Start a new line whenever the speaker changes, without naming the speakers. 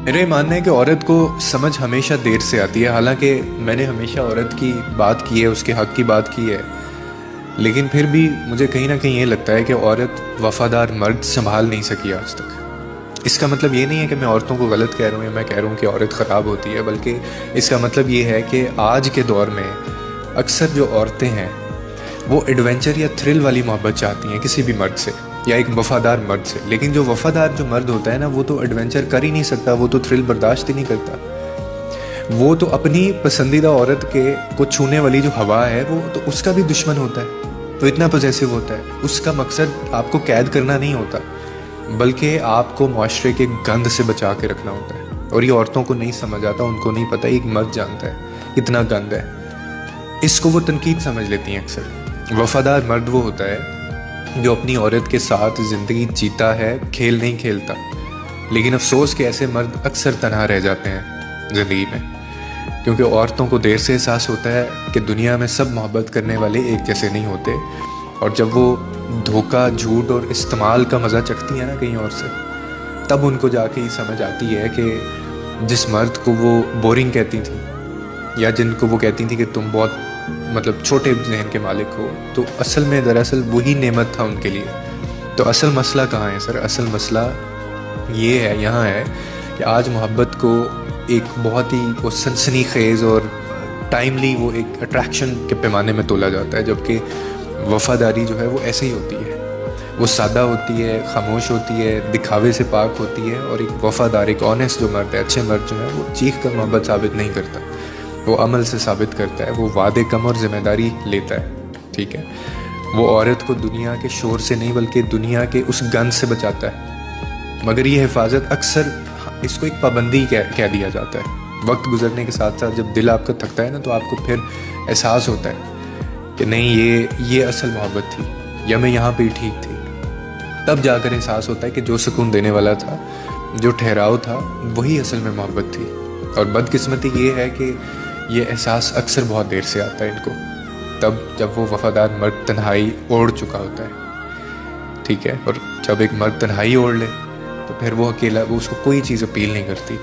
میرا یہ ماننا ہے کہ عورت کو سمجھ ہمیشہ دیر سے آتی ہے، حالانکہ میں نے ہمیشہ عورت کی بات کی ہے، اس کے حق کی بات کی ہے، لیکن پھر بھی مجھے کہیں نہ کہیں یہ لگتا ہے کہ عورت وفادار مرد سنبھال نہیں سکی آج تک۔ اس کا مطلب یہ نہیں ہے کہ میں عورتوں کو غلط کہہ رہا ہوں یا میں کہہ رہا ہوں کہ عورت خراب ہوتی ہے، بلکہ اس کا مطلب یہ ہے کہ آج کے دور میں اکثر جو عورتیں ہیں وہ ایڈونچر یا تھرل والی محبت چاہتی ہیں کسی بھی مرد سے یا ایک وفادار مرد سے، لیکن جو وفادار جو مرد ہوتا ہے نا، وہ تو ایڈونچر کر ہی نہیں سکتا، وہ تو تھرل برداشت ہی نہیں کرتا، وہ تو اپنی پسندیدہ عورت کے کو چھونے والی جو ہوا ہے وہ تو اس کا بھی دشمن ہوتا ہے، وہ اتنا پوزیسو ہوتا ہے۔ اس کا مقصد آپ کو قید کرنا نہیں ہوتا، بلکہ آپ کو معاشرے کے گند سے بچا کے رکھنا ہوتا ہے، اور یہ عورتوں کو نہیں سمجھ آتا، ان کو نہیں پتہ، ایک مرد جانتا ہے کتنا گند ہے، اس کو وہ تنقید سمجھ لیتی ہیں اکثر۔ وفادار مرد وہ ہوتا ہے جو اپنی عورت کے ساتھ زندگی جیتا ہے، کھیل نہیں کھیلتا، لیکن افسوس کہ ایسے مرد اکثر تنہا رہ جاتے ہیں زندگی میں، کیونکہ عورتوں کو دیر سے احساس ہوتا ہے کہ دنیا میں سب محبت کرنے والے ایک جیسے نہیں ہوتے، اور جب وہ دھوکہ، جھوٹ اور استعمال کا مزہ چکھتی ہیں نا کہیں اور سے، تب ان کو جا کے یہ سمجھ آتی ہے کہ جس مرد کو وہ بورنگ کہتی تھیں یا جن کو وہ کہتی تھیں کہ تم بہت چھوٹے ذہن کے مالک ہو، تو اصل میں دراصل وہی نعمت تھا ان کے لیے۔ تو اصل مسئلہ کہاں ہے سر؟ اصل مسئلہ یہ ہے، یہاں ہے کہ آج محبت کو ایک بہت ہی وہ سنسنی خیز اور ٹائملی وہ ایک اٹریکشن کے پیمانے میں تولا جاتا ہے، جبکہ وفاداری جو ہے وہ ایسے ہی ہوتی ہے، وہ سادہ ہوتی ہے، خاموش ہوتی ہے، دکھاوے سے پاک ہوتی ہے، اور ایک وفادار، ایک آنیسٹ جو مرد ہے، اچھے مرد جو ہے، وہ چیخ کر محبت ثابت نہیں کرتا، وہ عمل سے ثابت کرتا ہے، وہ وعدے کم اور ذمہ داری لیتا ہے، ٹھیک ہے؟ وہ عورت کو دنیا کے شور سے نہیں بلکہ دنیا کے اس گند سے بچاتا ہے، مگر یہ حفاظت اکثر اس کو ایک پابندی کہہ دیا جاتا ہے۔ وقت گزرنے کے ساتھ ساتھ جب دل آپ کا تھکتا ہے نا، تو آپ کو پھر احساس ہوتا ہے کہ نہیں، یہ اصل محبت تھی، یا میں یہاں پہ ہی ٹھیک تھی، تب جا کر احساس ہوتا ہے کہ جو سکون دینے والا تھا، جو ٹھہراؤ تھا، وہی اصل میں محبت تھی۔ اور بدقسمتی یہ ہے کہ یہ احساس اکثر بہت دیر سے آتا ہے ان کو، تب جب وہ وفادار مرد تنہائی اوڑھ چکا ہوتا ہے، ٹھیک ہے؟ اور جب ایک مرد تنہائی اوڑھ لے تو پھر وہ اکیلا، وہ اس کو کوئی چیز اپیل نہیں کرتی۔